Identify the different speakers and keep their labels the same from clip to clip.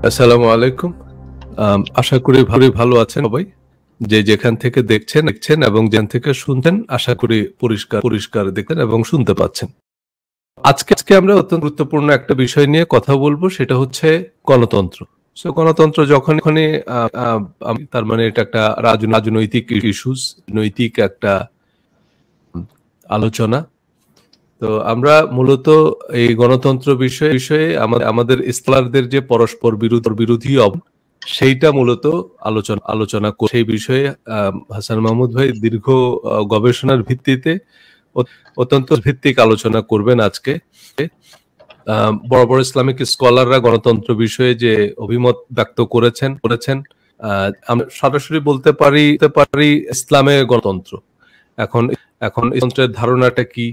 Speaker 1: আসসালামু আলাইকুম। আশা করি ভালো আছেন সবাই। যে যেখান থেকে দেখছেন এবং যেখান থেকে শুনছেন, আশা করি পরিষ্কার দেখতেন এবং শুনতে পাচ্ছেন। আজকে আমরা অত্যন্ত গুরুত্বপূর্ণ একটা বিষয় নিয়ে কথা বলবো, সেটা হচ্ছে গণতন্ত্র। গণতন্ত্র যখনই তার মানে এটা একটা রাজনৈতিক ইস্যুস, নৈতিক একটা আলোচনা। তো আমরা মূলত এই গণতন্ত্র বিষয়ে আমাদের স্কলারদের যে পরস্পর বিরোধী সেইটা মূলত আলোচনা সেই বিষয়ে হাসান মাহমুদ ভাই দীর্ঘ গবেষণার ভিত্তিতে অত্যন্ত ভিত্তিক আলোচনা করবেন আজকে। বড় বড় ইসলামিক স্কলাররা গণতন্ত্র বিষয়ে যে অভিমত ব্যক্ত করেছেন আমরা সরাসরি বলতে পারি ইসলামের গণতন্ত্র এখন গণতন্ত্রের ধারণাটা কি,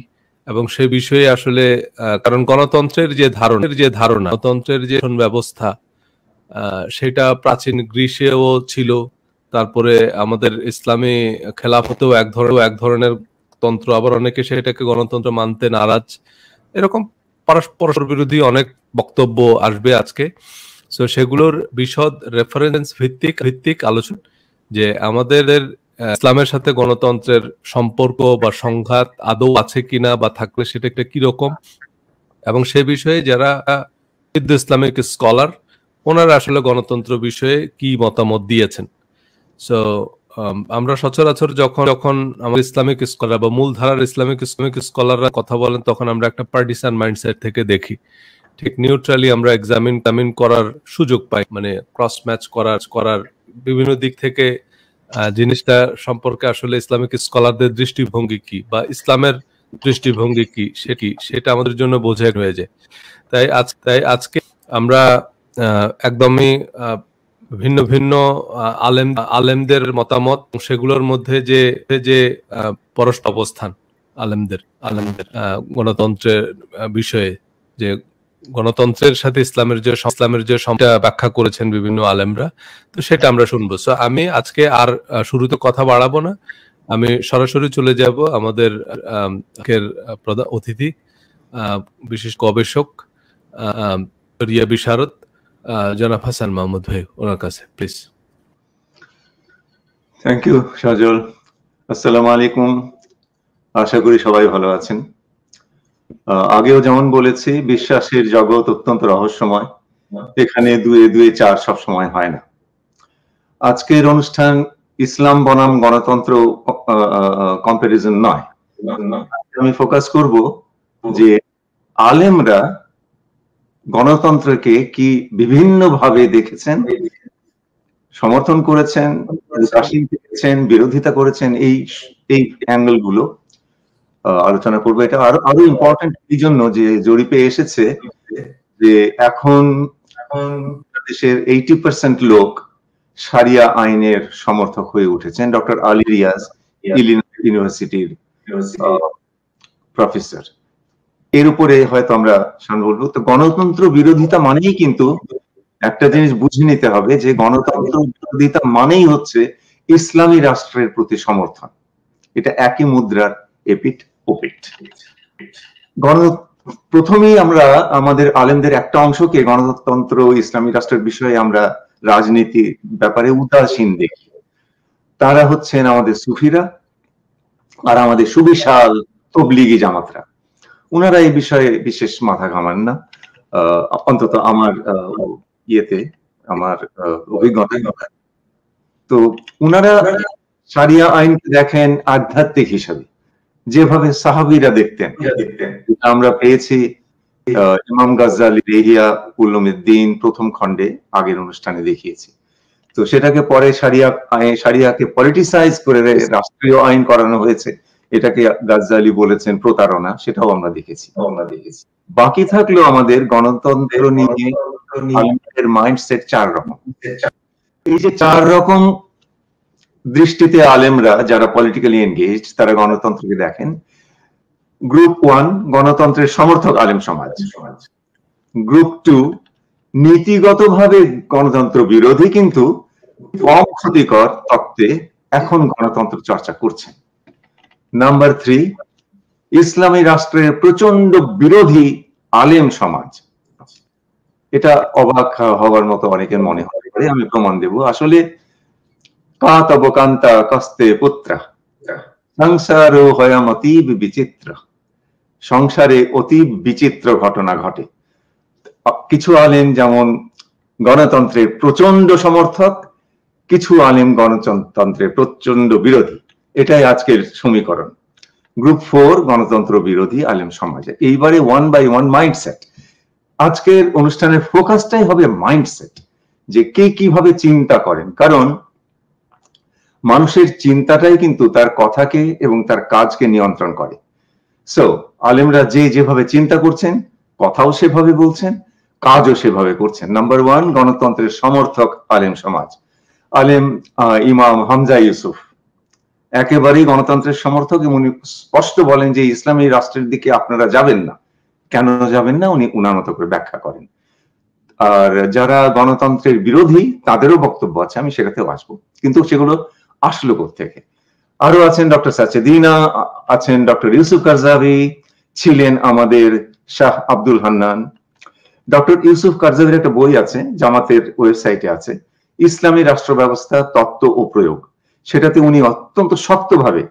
Speaker 1: এবং সে বিষয়ে আসলে কারণ গণতন্ত্রের যে ধারণা গণতন্ত্রের যে ব্যবস্থা সেটা প্রাচীন গ্রিসেও ছিল, তারপরে আমাদের ইসলামী খেলাফতেও এক ধরনের তন্ত্র, আবার অনেকে সেটাকে গণতন্ত্র মানতে নারাজ। এরকম পরস্পর বিরোধী অনেক বক্তব্য আসবে আজকে। সো সেগুলোর বিশদ রেফারেন্স ভিত্তিক আলোচনা, যে আমাদের ইসলামের সাথে গণতন্ত্রের সম্পর্ক বা সংঘাত আদৌ আছে কিনা, বা থাকলে সেটা একটা কিরকম, এবং সে বিষয়ে যারা ইসলামিক স্কলার ওনারা আসলে গণতন্ত্র বিষয়ে কি মতামত দিয়েছেন। সো আমরা সচরাচর যখন আমাদের ইসলামিক স্কলার বা মূলধারার ইসলামিক স্কলাররা কথা বলেন, তখন আমরা একটা পার্টিসান মাইন্ডসেট থেকে দেখি। ঠিক নিউট্রালি আমরা এক্সামিন করার সুযোগ পাই, মানে ক্রস ম্যাচ করার বিভিন্ন দিক থেকে জিনিসটা সম্পর্কে আসলে ইসলামিক স্কলারদের দৃষ্টিভঙ্গি কি বা ইসলামের দৃষ্টিভঙ্গি কি সেটা আমাদের জন্য বোঝাই হয়ে যায়। তাই আজকে আমরা একদমই ভিন্ন ভিন্ন আলেমদের মতামত, সেগুলোর মধ্যে যে পরস্পর অবস্থান আলেমদের গণতন্ত্রের বিষয়ে, যে গণতন্ত্রের সাথে ইসলামের যে ব্যাখ্যা করেছেন বিভিন্ন আলেমরা, তো সেটা আমরা শুনবো। সো আমি আজকে আর শুরুতে কথা বাড়াবো না, আমি সরাসরি চলে যাব আমাদের প্রধান অতিথি, বিশেষ গবেষক রিয়া বিশারদ জনাব হাসান মাহমুদ ভাই, ওনার কাছে প্লিজ।
Speaker 2: থ্যাংক ইউ সজল। আসসালামু আলাইকুম, আশা করি সবাই ভালো আছেন। আগেও যেমন বলেছি, বিশ্বাসের জগৎ অত্যন্ত রহস্যময়, এখানে দুয়ে দুয়ে চার সব সময় হয় না। আজকের অনুষ্ঠান ইসলাম বনাম গণতন্ত্র কম্পারিজন নয়, আমি ফোকাস করব যে আলেমরা গণতন্ত্রকে কি বিভিন্ন ভাবে দেখেছেন, সমর্থন করেছেন, বিরোধিতা করেছেন, এই অ্যাঙ্গেল গুলো আলোচনা করবো। এটা আরো ইম্পর্টেন্ট এই জন্য যে জরিপে এসেছে যে এখন দেশের 80% লোক শারিয়া আইনের সমর্থক হয়ে উঠেছেন। ডক্টর আলী রিয়াজ ইলিনয় ইউনিভার্সিটির প্রফেসর। এর উপরে হয়তো আমরা বলবো। তো গণতন্ত্র বিরোধিতা মানেই কিন্তু একটা জিনিস বুঝে নিতে হবে, যে গণতন্ত্র বিরোধিতা মানেই হচ্ছে ইসলামী রাষ্ট্রের প্রতি সমর্থন। এটা একই মুদ্রার এপিঠ ওপিঠ। প্রথমেই আমরা আমাদের আলেমদের একটা অংশকে গণতন্ত্র ইসলামী রাষ্ট্রের বিষয়ে আমরা রাজনীতি ব্যাপারে উদাসীন দেখি। তারা হচ্ছেন আমাদের সুফিরা আর আমাদের সুবিশাল তবলিগি জামাতরা। ওনারা এই বিষয়ে বিশেষ মাথা ঘামান না, অন্তত আমার আমার অভিজ্ঞতা। তো ওনারা শারিয়া আইনকে দেখেন আধ্যাত্মিক হিসাবে, যেভাবে সাহাবীরা দেখতেন। আমরা পেয়েছি ইমাম গাজ্জালির ইহিয়া উলুমিদ্দিন প্রথম খণ্ডে আগের অনুষ্ঠানে দেখিয়েছি। তো সেটাকে পরে শারিয়াকে পলিটিসাইজ করে রাষ্ট্রীয় আইন করানো হয়েছে, এটাকে গাজ্জালি বলেছেন প্রতারণা, সেটাও আমরা দেখেছি। বাকি থাকলেও আমাদের গণতন্ত্র নিয়ে মাইন্ডসেট 4 রকম। এই যে 4 রকম দৃষ্টিতে আলেমরা যারা পলিটিক্যালি এনগেজড, তারা গণতন্ত্রকে দেখেন। গ্রুপ 1 গণতন্ত্রের সমর্থক আলেম সমাজ। গ্রুপ 2 নীতিগতভাবে গণতন্ত্র বিরোধী কিন্তু কম ক্ষতিকর তত্ত্বে এখন গণতন্ত্র চর্চা করছেন। নাম্বার 3 ইসলামী রাষ্ট্রের প্রচন্ড বিরোধী আলেম সমাজ। এটা অবাক হওয়ার মতো অনেকের মনে হতে পারে, আমি প্রমাণ দেব। আসলে কা তব কান্তা কস্তে পুত্র সংসার হয়াম অতীব বিচিত্র, সংসারে অতি বিচিত্র ঘটনা ঘটে। কিছু আলেম যেমন গণতন্ত্রের প্রচন্ড সমর্থক, কিছু আলেম গণতন্ত্রের প্রচন্ড বিরোধী। এটাই আজকের সমীকরণ। গ্রুপ 4 গণতন্ত্র বিরোধী আলেম সমাজে। এইবারে 1 by 1 মাইন্ডসেট। আজকের অনুষ্ঠানের ফোকাসটাই হবে মাইন্ডসেট, যে কে কিভাবে চিন্তা করেন। কারণ মানুষের চিন্তাটাই কিন্তু তার কথাকে এবং তার কাজকে নিয়ন্ত্রণ করে। সো আলেমরা যেভাবে চিন্তা করছেন, কথাও সেভাবে বলছেন, কাজও সেভাবে করছেন। নাম্বার 1 গণতন্ত্রের সমর্থক আলেম সমাজ। আলেম ইমাম হামজা ইউসুফ একেবারেই গণতন্ত্রের সমর্থক, এবং উনি স্পষ্ট বলেন যে ইসলামী রাষ্ট্রের দিকে আপনারা যাবেন না। কেন যাবেন না উনি উনার মতো করে ব্যাখ্যা করেন। আর যারা গণতন্ত্রের বিরোধী তাদেরও বক্তব্য আছে, আমি সেটাতেও আসবো, কিন্তু সেগুলো আসলো কোত্থেকে। আরো আছেন ডক্টর সাচেদিনা, আছেন ডক্টর ইউসুফ কারজাভি, ছিলেন আমাদের শাহ আব্দুল হান্নান। ডক্টর ইউসুফ কারজাভির একটা বই আছে, জামাতের ওয়েবসাইটে আছে, ইসলামী রাষ্ট্র ব্যবস্থা তত্ত্ব ও প্রয়োগ। সেটাতে উনি অত্যন্ত শক্তভাবে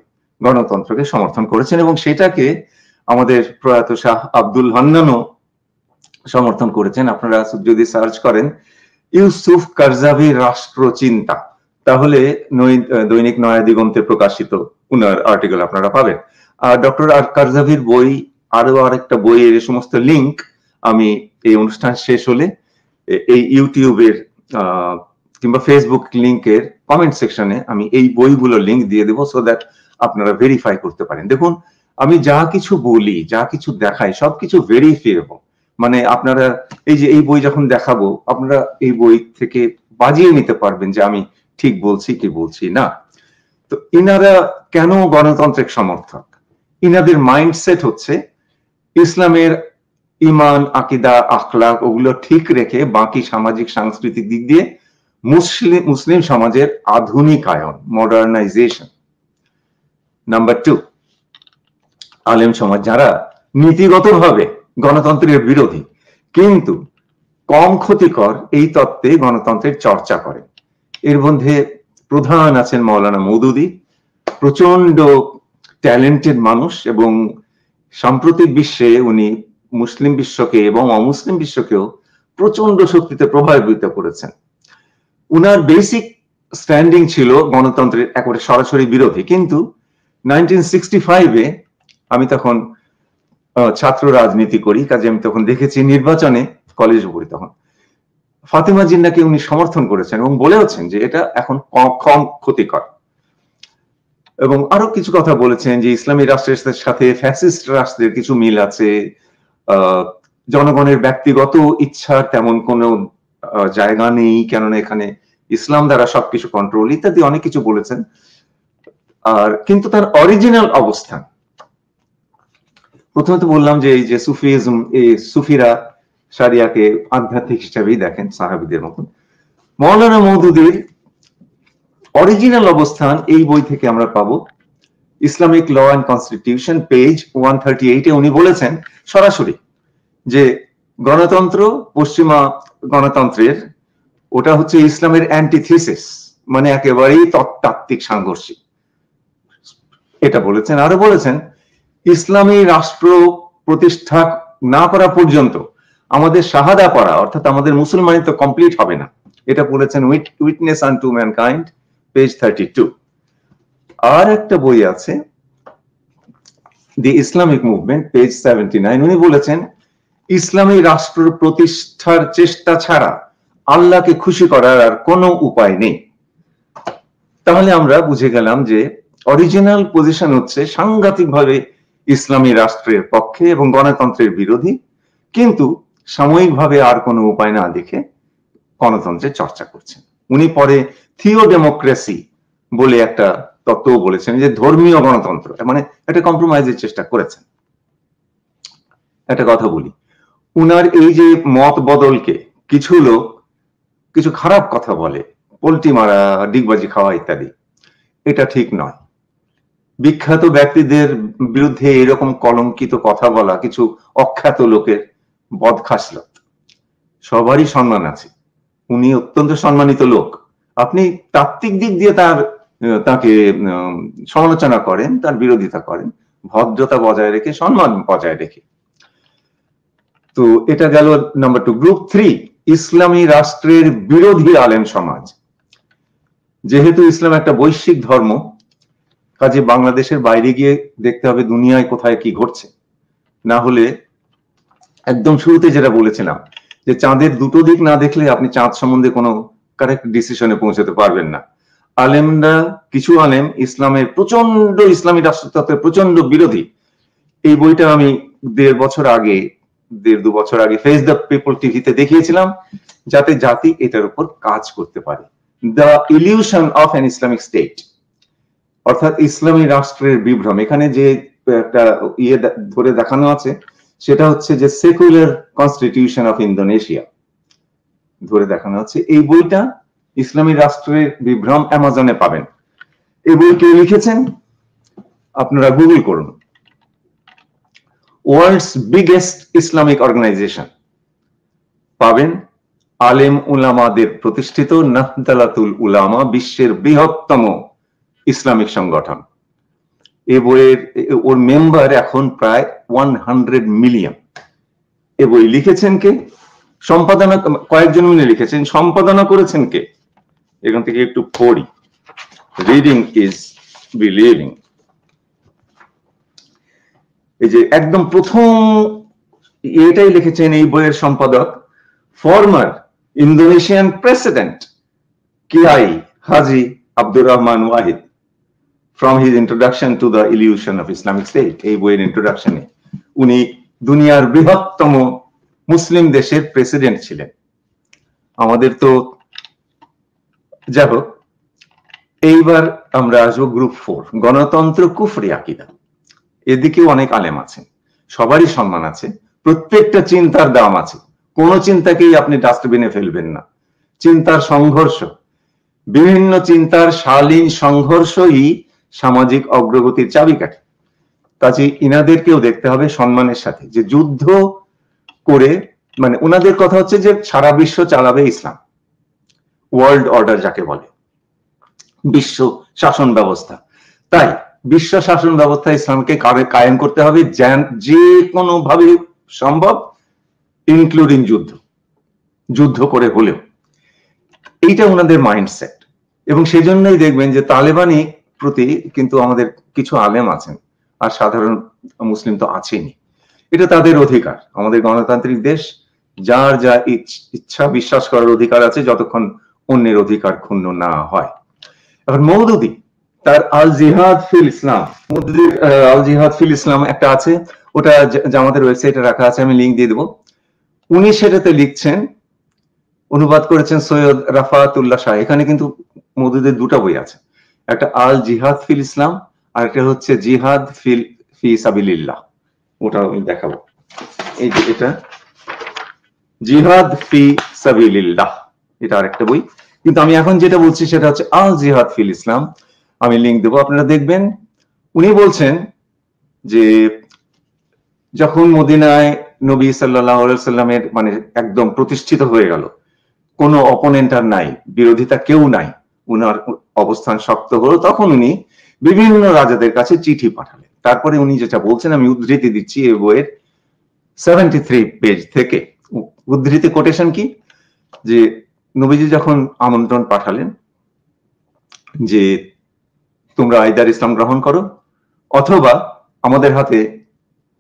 Speaker 2: গণতন্ত্রকে সমর্থন করেছেন, এবং সেটাকে আমাদের প্রয়াত শাহ আব্দুল হান্নানও সমর্থন করেছেন। আপনারা যদি সার্চ করেন ইউসুফ কারজাভি রাষ্ট্র চিন্তা, তাহলে দৈনিক নয়া দিগন্তে প্রকাশিত উনার আর্টিকেল আপনারা পাবেন। আর ডক্টর কারজাভির বই, আরো আরেকটা বইয়ের সমস্ত লিঙ্ক আমি এই অনুষ্ঠান শেষ হলে এই ইউটিউবের কিংবা ফেসবুক লিঙ্কের কমেন্ট সেকশনে আমি এই বইগুলো লিঙ্ক দিয়ে দেবো, সো দ্যাট আপনারা ভেরিফাই করতে পারেন। দেখুন, আমি যা কিছু বলি, যা কিছু দেখাই, সবকিছু ভেরিফাইয়েবল। মানে আপনারা এই বই যখন দেখাবো, আপনারা এই বই থেকে বাজিয়ে নিতে পারবেন যে আমি ঠিক বলছি কি বলছি না। তো ইনারা কেন গণতান্ত্রিক সমর্থক? ইনাদের মাইন্ডসেট হচ্ছে ইসলামের ইমান, আকিদা, আখলাক ওগুলো ঠিক রেখে বাকি সামাজিক সাংস্কৃতিক দিক দিয়ে মুসলিম সমাজের আধুনিকায়ন, মডার্নাইজেশন। নাম্বার 2, আলেম সমাজ যারা নীতিগতভাবে গণতন্ত্রের বিরোধী কিন্তু কম ক্ষতিকর এই তত্ত্বে গণতন্ত্রের চর্চা করে। এর মধ্যে প্রধান আছেন মাওলানা মওদুদি, প্রচন্ড ট্যালেন্টেড মানুষ, এবং সাম্প্রতিক বিশ্বে উনি মুসলিম বিশ্বকে এবং অমুসলিম বিশ্বকেও প্রচন্ড শক্তিতে প্রভাবিত করেছেন। উনার বেসিক স্ট্যান্ডিং ছিল গণতন্ত্রের একেবারে সরাসরি বিরোধী, কিন্তু 1965-এ আমি তখন ছাত্র রাজনীতি করি, কাজে আমি তখন দেখেছি নির্বাচনে, কলেজে পড়ি তখন, ফাতেমা জিন্নাকে উনি সমর্থন করেছেন এবং বলেওছেন যে এটা এখন কম ক্ষতিকর। এবং আরো কিছু কথা বলেছেন যে ইসলামী রাষ্ট্রের সাথে ফ্যাসিস্ট রাষ্ট্রের কিছু মিল আছে, জনগণের ব্যক্তিগত ইচ্ছার তেমন কোনো জায়গা নেই, কেননা এখানে ইসলাম দ্বারা সবকিছু কন্ট্রোল, ইত্যাদি অনেক কিছু বলেছেন। আর কিন্তু তার অরিজিনাল অবস্থান, প্রথমে তো বললাম যে এই যে সুফিজম, এই সুফিরা শারিয়াকে আধ্যাত্মিক হিসাবেই দেখেন সাহাবীদের মতন। মাওলানা মওদুদির অরিজিনাল অবস্থান এই বই থেকে আমরা পাবো, Islamic law and constitution, page 138-এ উনি বলেছেন সরাসরি যে গণতন্ত্র, পশ্চিমা গণতন্ত্রের ওটা হচ্ছে ইসলামের অ্যান্টিথিসিস, মানে একেবারেই তত্ত্বাত্ত্বিক সাংঘর্ষিক, এটা বলেছেন। আরো বলেছেন ইসলামী রাষ্ট্র প্রতিষ্ঠা না করা পর্যন্ত আমাদের শাহাদা পড়া, অর্থাৎ আমাদের মুসলমানিত্ব কমপ্লিট হবে না। এটা বলেছেন উইটনেস আনটু ম্যানকাইন্ড, পেজ 32। আর একটা বই আছে দি ইসলামিক মুভমেন্ট, পেজ 79, উনি বলেছেন ইসলামী রাষ্ট্র প্রতিষ্ঠার চেষ্টা ছাড়া আল্লাহকে খুশি করার আর কোনো উপায় নেই। তাহলে আমরা বুঝে গেলাম যে অরিজিনাল পজিশন হচ্ছে সাংঘাতিকভাবে ইসলামী রাষ্ট্রের পক্ষে এবং গণতন্ত্রের বিরোধী, কিন্তু সাময়িকভাবে আর কোনো উপায় না দেখে গণতন্ত্রের চর্চা করছেন। উনি পরে থিও ডেমোক্রেসি বলে একটা তত্ত্ব বলেছেন, যে ধর্মীয় গণতন্ত্র, মানে একটা কম্প্রোমাইজের চেষ্টা করেছেন। একটা কথা বলি, উনার এই যে মত বদলকে কিছু লোক কিছু খারাপ কথা বলে, পোল্টি মারা, ডিগবাজি খাওয়া ইত্যাদি, এটা ঠিক নয়। বিখ্যাত ব্যক্তিদের বিরুদ্ধে এরকম কলঙ্কিত কথা বলা কিছু অখ্যাত লোকের বদখাসলত। সবারই সম্মান আছে, উনি অত্যন্ত সম্মানিত লোক। আপনি তাত্ত্বিক দিক দিয়ে তাকে সমালোচনা করেন, তার বিরোধিতা করেন, ভদ্রতা বজায় রেখে, সম্মান বজায় রেখে। তো এটা গেল নাম্বার 2। গ্রুপ 3, ইসলামী রাষ্ট্রের বিরোধী আলেম সমাজ। যেহেতু ইসলাম একটা বৈশ্বিক ধর্ম, কাজে বাংলাদেশের বাইরে গিয়ে দেখতে হবে দুনিয়ায় কোথায় কি ঘটছে। না হলে একদম শুরুতে যেটা বলেছিলাম যে চাঁদের দুটো দিক না দেখলে আপনি চাঁদ সম্বন্ধে কোনো কারেক্ট ডিসিশনে পৌঁছাতে পারবেন না। আলেমরা, কিছু আলেম ইসলামের প্রচন্ড, ইসলামী রাষ্ট্রতত্ত্বের প্রচন্ড বিরোধী। এই বইটা আমি 1.5-2 বছর আগে ফেস দ্য পিপল টিভিতে দেখিয়েছিলাম, যাতে জাতি এটার উপর কাজ করতে পারে। The illusion of an Islamic state, অর্থাৎ ইসলামী রাষ্ট্রের বিভ্রম। এখানে যে একটা ধরে দেখানো আছে সেটা হচ্ছে যে সেকুলার কনস্টিটিউশন অফ ইন্দোনেশিয়া ধরে দেখানো আছে। এই বইটা ইসলামী রাষ্ট্রের বিভ্রম, অ্যামাজনে পাবেন। এই বই কে লিখেছেন আপনারা গুগল করুন। ওয়ার্ল্ডস বিগেস্ট ইসলামিক অর্গানাইজেশন পাবেন, আলেম উলামাদের প্রতিষ্ঠিত নাহদালাতুল উলামা, বিশ্বের বৃহত্তম ইসলামিক সংগঠন। এ বইয়ের ওর মেম্বার এখন প্রায় 100 মিলিয়ন। এ বই লিখেছেন কে? সম্পাদনা কয়েকজন মিলে লিখেছেন, সম্পাদনা করেছেন কে? এখান থেকে একটু পড়ি। Reading is believing. এই যে একদম প্রথম এটাই লিখেছেন এই বইয়ের সম্পাদক, former Indonesian president Kiai Haji Abdur Rahman Wahid, from his introduction to the illusion of Islamic State। এই বইয়ের ইন্ট্রোডাকশনে উনি দুনিয়ার বৃহত্তম মুসলিম দেশের প্রেসিডেন্ট ছিলেন। আমাদের তো যাই হোক, এইবার আমরা আসবো গ্রুপ 4, গণতন্ত্র কুফরি আকীদা। এদিকেও অনেক আলেম আছেন, সবারই সম্মান আছে, প্রত্যেকটা চিন্তার দাম আছে, কোন চিন্তাকেই আপনি ডাস্টবিনে ফেলবেন না। চিন্তার সংঘর্ষ, বিভিন্ন চিন্তার শালীন সংঘর্ষই সামাজিক অগ্রগতির চাবিকাঠি। কাজে ইনাদেরকেও দেখতে হবে সম্মানের সাথে, যে যুদ্ধ করে, মানে ওনাদের কথা হচ্ছে যে সারা বিশ্ব চালাবে ইসলাম, ওয়ার্ল্ড অর্ডার যাকে বলে, বিশ্ব শাসন ব্যবস্থা। তাই বিশ্ব শাসন ব্যবস্থা ইসলামকে কায়েম করতে হবে যে কোনো ভাবে সম্ভব, ইনক্লুডিং যুদ্ধ করে হলেও। এইটা ওনাদের মাইন্ডসেট। এবং সেজন্যই দেখবেন যে তালেবানি প্রতি কিন্তু আমাদের কিছু আলেম আছেন, আর সাধারণ মুসলিম তো আছেনই। এটা তাদের অধিকার। আমাদের গণতান্ত্রিক দেশ, যার যা ইচ্ছা বিশ্বাস করার অধিকার আছে, যতক্ষণ অন্যের অধিকার ক্ষুণ্ণ না হয়। এখন মওদুদি তার আল জিহাদ ফিল ইসলাম, মওদুদির আল জিহাদ ফিল ইসলাম একটা আছে, ওটা আমাদের ওয়েবসাইটে রাখা আছে, আমি লিঙ্ক দিয়ে দেবো। উনি সেটাতে লিখছেন, অনুবাদ করেছেন সৈয়দ রাফাতুল্লাহ শাহ। এখানে কিন্তু মওদুদের দুটো বই আছে, একটা আল জিহাদ ফিল ইসলাম আর একটা হচ্ছে জিহাদ ফি সাবিলিল্লাহ। ওটা আমি দেখাবো। এই যে এটা জিহাদ ফি সাবিলিল্লাহ, এটা আরেকটা বই। কিন্তু আমি এখন যেটা বলছি সেটা হচ্ছে আল জিহাদ ফিল ইসলাম। আমি লিঙ্ক দেবো, আপনারা দেখবেন। উনি বলছেন যে যখন মদিনায় নবী সাল্লাল্লাহু আলাইহি সাল্লামের মানে একদম প্রতিষ্ঠিত হয়ে গেল, কোনো অপোনেন্ট আর নাই, বিরোধিতা কেউ নাই, উনার অবস্থান শক্ত হলো, তখন উনি বিভিন্ন রাজাদের কাছে চিঠি পাঠালেন। তারপরে উনি যেটা বলছেন, আমি উদ্ধৃতি দিচ্ছি এই বইয়ের 73 পেজ থেকে। উদ্ধৃতি কোটেশন কি, যে নবীজি যখন আমন্ত্রণ পাঠালেন যে তোমরা আইদার ইসলাম গ্রহণ করো অথবা আমাদের হাতে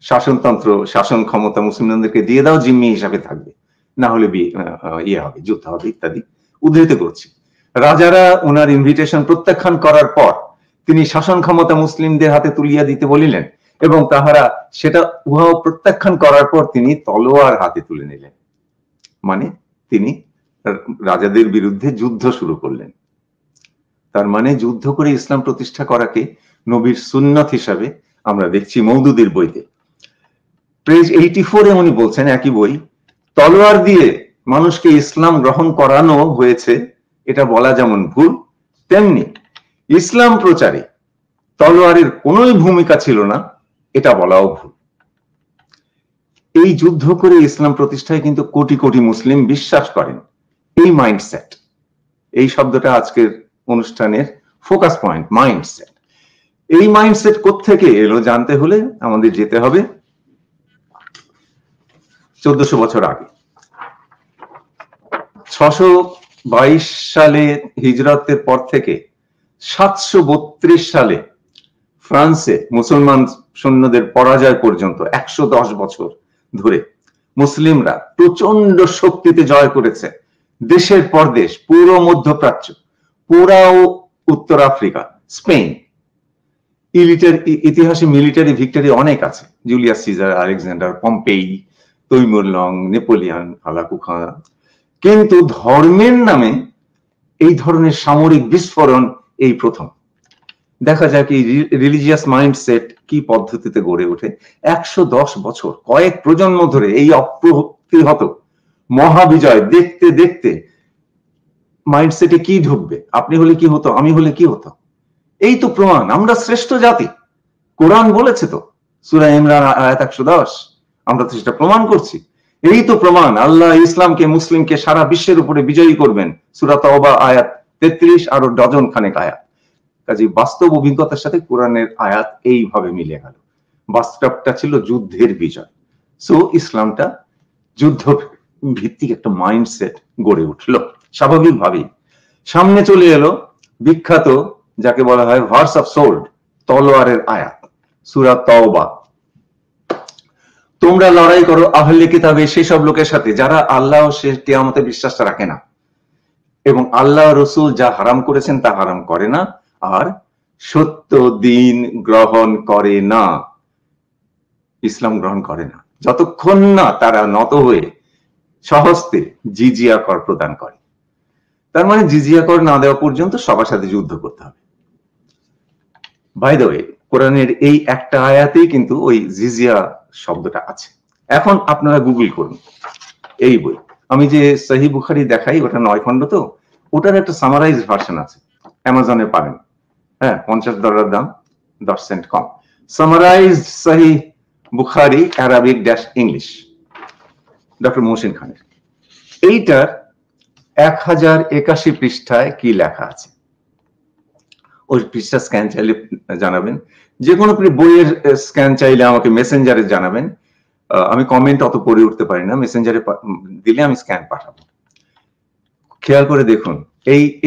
Speaker 2: শাসনতন্ত্র, শাসন ক্ষমতা মুসলিমদেরকে দিয়ে দাও, জিম্মি হিসাবে থাকবে, না হলে ইয়ে হবে, যুদ্ধ হবে ইত্যাদি উদ্ধৃত করছি। রাজারা ওনার ইনভিটেশন প্রত্যাখ্যান করার পর তিনি শাসন ক্ষমতা মুসলিমদের হাতে তুলিয়া দিতে বলিলেন, এবং তাহারা সেটা উহা প্রত্যাখ্যান করার পর তিনি তলোয়ার হাতে তুলে নিলেন। মানে তিনি রাজাদের বিরুদ্ধে যুদ্ধ শুরু করলেন। তার মানে যুদ্ধ করে ইসলাম প্রতিষ্ঠা করাকে নবীর সুন্নাত হিসাবে আমরা দেখছি মওদুদির বইতে। পেজ 84-এ উনি বলছেন, একই বই, তলোয়ার দিয়ে মানুষকে ইসলাম গ্রহণ করানো হয়েছে এটা বলা যেমন ভুল, তেমনি ইসলাম প্রচারে তলোয়ারের কোনোই ভূমিকা ছিল না এটা বলাও ভুল। এই যুদ্ধ করে ইসলাম প্রতিষ্ঠায় কিন্তু কোটি কোটি মুসলিম বিশ্বাস করেন। এই মাইন্ডসেট, এই শব্দটা আজকের অনুষ্ঠানের ফোকাস পয়েন্ট, মাইন্ডসেট। এই মাইন্ডসেট কোত্থেকে এলো জানতে হলে আমাদের যেতে হবে 1400 বছর আগে। 622 সালে হিজরতের পর থেকে 732 সালে ফ্রান্সে মুসলমান সৈন্যদের পরাজয় পর্যন্ত 110 বছর ধরে মুসলিমরা প্রচন্ড শক্তিতে জয় করেছে দেশের পর দেশ, পুরো মধ্যপ্রাচ্য, পুরাও উত্তর আফ্রিকা, স্পেন। ইতিহাসে মিলিটারি ভিক্টরি অনেক আছে, Julius Caesar, Alexander, Pompey, Timur Lang, Napoleon, Hulagu Khan. কিন্তু ধর্মের নামে এই ধরনের সামরিক বিস্ফোরণ এই প্রথম। দেখা যায় কি রিলিজিয়াস মাইন্ডসেট কি পদ্ধতিতে গড়ে ওঠে। 110 বছর, কয়েক প্রজন্ম ধরে এই অপ্রতিহত মহাবিজয় দেখতে দেখতে মাইন্ডসেটে কি ঢুকবে, আপনি হলে কি হতো, আমি হলে কি হতো। এই তো প্রমাণ আমরা শ্রেষ্ঠ জাতি। কোরআন বলেছে তো, সূরা ইমরান আয়াত 110, আমরা তো সেটা প্রমাণ করছি। এই তো প্রমাণ আল্লাহ ইসলামকে, মুসলিমকে সারা বিশ্বের উপরে বিজয়ী করবেন, সূরা তাওবা আয়াত 33, আরো ডজন খানেক আয়াত। কাজে বাস্তব অভিজ্ঞতার সাথে কোরআনের আয়াত এইভাবে মিলে গেল। বাস্তবটা ছিল যুদ্ধের বিজয়। সো ইসলামটা যুদ্ধ ভিত্তিক একটা মাইন্ডসেট গড়ে উঠলো স্বাভাবিকভাবেই। সামনে চলে এলো বিখ্যাত যাকে বলা হয় ভার্স অফ সোল্ড, তলোয়ারের আয়াত, সূরা তাওবা। তোমরা লড়াই করো আহলে কিতাবে সেসব লোকের সাথে যারা আল্লাহ ও শেষ কিয়ামতে বিশ্বাস রাখে না এবং আল্লাহ রসুল যা হারাম করেছেন তা হারাম করে না, আর সত্য দিন গ্রহণ করে না, ইসলাম গ্রহণ করে না, যতক্ষণ না তারা নত হয়ে সহস্তে জিজিয়া কর প্রদান করে। তার মানে জিজিয়া কর না দেওয়া পর্যন্ত সবার সাথে যুদ্ধ করতে হবে। বাই দ্য ওয়ে, কোরআনের এই একটা আয়াতেই কিন্তু ওই জিজিয়া শব্দটা আছে। এখন আপনারা গুগল করুন এই বই। আমি যে সহিহ বুখারী দেখাই ওটা 9 খণ্ড, তো ওটার একটা সামারাইজ ভার্সন আছে, অ্যামাজনে পাবেন। হ্যাঁ, $50 দাম, 10 সেন্ট কম। সামারাইজড সহিহ Bukhari Arabic - English, doctor Mohsin খানের। এইটার 1081 পৃষ্ঠায় কি লেখা আছে, ওই পৃষ্ঠা স্ক্যান চাইলে জানাবেন। যে কোনো বইয়ের স্ক্যান চাইলে আমাকে মেসেঞ্জারে জানাবেন। আমি কমেন্ট অত পড়ে উঠতে পারি না, মেসেঞ্জারে দিলে আমি স্ক্যান পাঠাবো। খেয়াল করে দেখুন,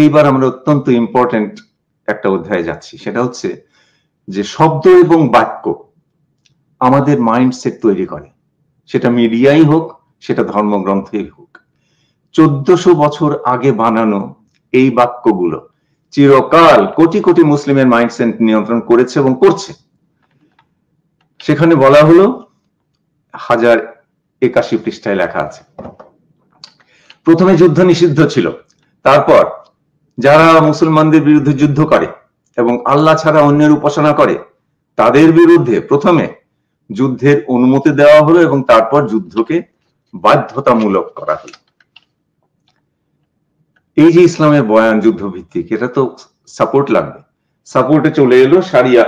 Speaker 2: এইবার আমরা অত্যন্ত ইম্পর্টেন্ট একটা অধ্যায়ে যাচ্ছি। সেটা হচ্ছে যে শব্দ এবং বাক্য আমাদের মাইন্ডসেট তৈরি করে, সেটা মিডিয়াই হোক, সেটা ধর্মগ্রন্থই হোক। 1400 বছর আগে বানানো এই বাক্যগুলো চিরকাল কোটি কোটি মুসলিমের মাইন্ডসেট নিয়ন্ত্রণ করেছে এবং করছে। সেখানে বলা হলো 1081 পৃষ্ঠায় লেখা আছে, প্রথমে যুদ্ধ নিষিদ্ধ ছিল, তারপর যারা মুসলমানদের বিরুদ্ধে যুদ্ধ করে এবং আল্লাহ ছাড়া অন্যের উপাসনা করে তাদের বিরুদ্ধে প্রথমে যুদ্ধের অনুমতি দেওয়া হলো এবং তারপর যুদ্ধকে বাধ্যতামূলক করা হলো। এই যে ইসলামের বয়ান যুদ্ধ ভিত্তিক, এটা তো সাপোর্ট লাগবে। সাপোর্টে চলে এলো শারিয়া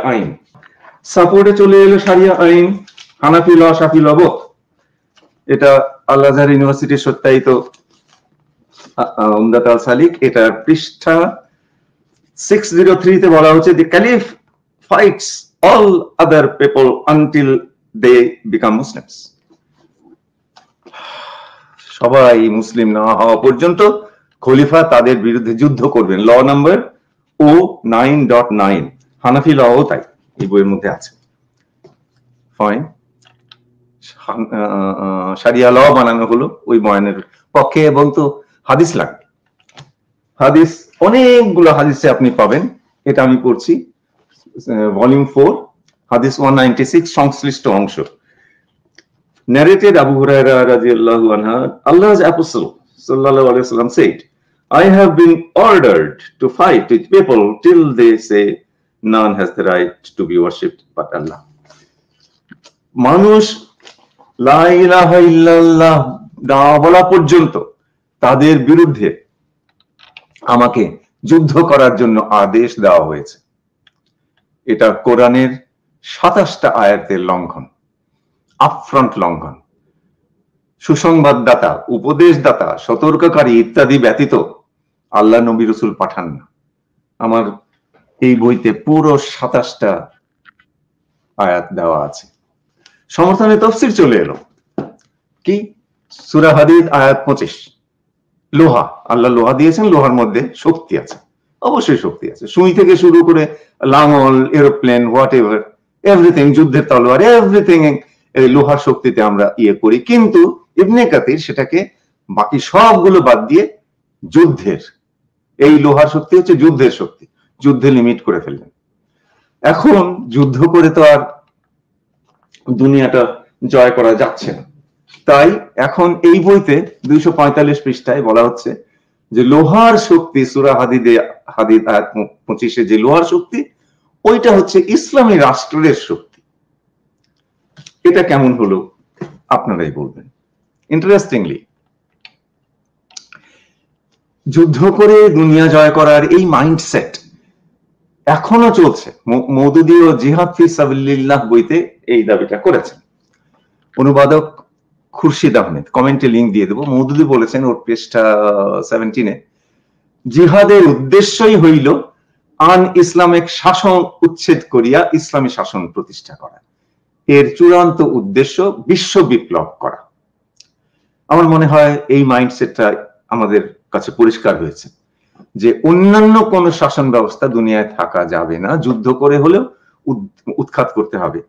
Speaker 2: আইন, হানাফি ল, শাফি ল বোথ। এটা আল আজহার ইউনিভার্সিটির সত্যায়িত উমদাত আল সালিক। এটা পৃষ্ঠা 603 তে বলা হচ্ছে, the caliph fights all other people until they become Muslims. সবাই মুসলিম না হওয়া পর্যন্ত খলিফা তাদের বিরুদ্ধে যুদ্ধ করবেন। ল নাম্বার O9.9, হানাফি ল ও তাই, এই বইয়ের মধ্যে আছে। ফাইন, শারিয়া ল বানানো হলো ওই বয়ানের পক্ষে, এবং তো হাদিস লাগবে। হাদিস অনেকগুলো হাদিসে আপনি পাবেন। এটা আমি পড়ছি ভলিউম 4, হাদিস 196, সংশ্লিষ্ট অংশ। Narrated Abu Hurairah radhiyallahu anhu, Allah's apostle sallallahu alaihi wasallam said, I have been ordered to fight with people till they say none has the right to be worshipped but Allah. মানুষ লা ইলাহা ইল্লাল্লাহ না বলা পর্যন্ত তাদের বিরুদ্ধে আমাকে যুদ্ধ করার জন্য আদেশ দেওয়া হয়েছে। এটা কোরআনের 27টা আয়াতের লঙ্ঘন, আপফ্রন্ট লঙ্ঘন। সুসংবাদদাতা, উপদেশদাতা, সতর্ককারী ইত্যাদি ব্যতীত আল্লাহ নবী রাসূল পাঠান না। আমার এই বইতে পুরো 27টা আয়াত দেওয়া আছে। সমর্থনে তাফসীর চলে এলো কি, সূরা হাদীদ আয়াত 25, লোহা, আল্লাহ লোহা দিয়েছেন, লোহার মধ্যে শক্তি আছে, অবশ্যই শক্তি আছে। সুই থেকে শুরু করে লাঙল, এরোপ্লেন, হোয়াট এভার, এভরিথিং, যুদ্ধের তলোয়ার, এভরিথিং এই লোহার শক্তিতে আমরা করি। কিন্তু ইবনে কাতির সেটাকে বাকি সবগুলো বাদ দিয়ে যুদ্ধের, এই লোহার শক্তি হচ্ছে যুদ্ধের শক্তি, যুদ্ধে লিমিট করে ফেললেন। এখন যুদ্ধ করে তো আর দুনিয়াটা জয় করা যাচ্ছে না, তাই এখন এই বইতে 245 পৃষ্ঠায় বলা হচ্ছে যে লোহার শক্তি, সূরা হাদীদ আয়াত 25 যে লোহার শক্তি, ওইটা হচ্ছে ইসলামী রাষ্ট্রের শক্তি। এটা কেমন হলো আপনারাই বলবেন। ইন্টারেস্টিংলি, যুদ্ধ করে দুনিয়া জয় করার এই মাইন্ডসেট এখনো চলছে। মওদুদী ও জিহাদ ফি সাবিলিল্লাহ বইতে এই দাবিটা করেছেন। অনুবাদক খুরশিদ আহমেদ, কমেন্টে লিংক দিয়ে দেবো। মওদুদী বলেছেন ওর পৃষ্ঠা 17-এ, জিহাদের উদ্দেশ্যই হইল আন ইসলামিক শাসন উচ্ছেদ করিয়া ইসলামী শাসন প্রতিষ্ঠা করা, এর চূড়ান্ত উদ্দেশ্য বিশ্ব বিপ্লব করা। আমার মনে হয় এই মাইন্ডসেটটা আমাদের কাছে পরিষ্কার হয়েছে যে অন্যান্য কোন শাসন ব্যবস্থা দুনিয়ায় থাকা যাবে না, যুদ্ধ করে হলেও উৎখাত করতে হবে।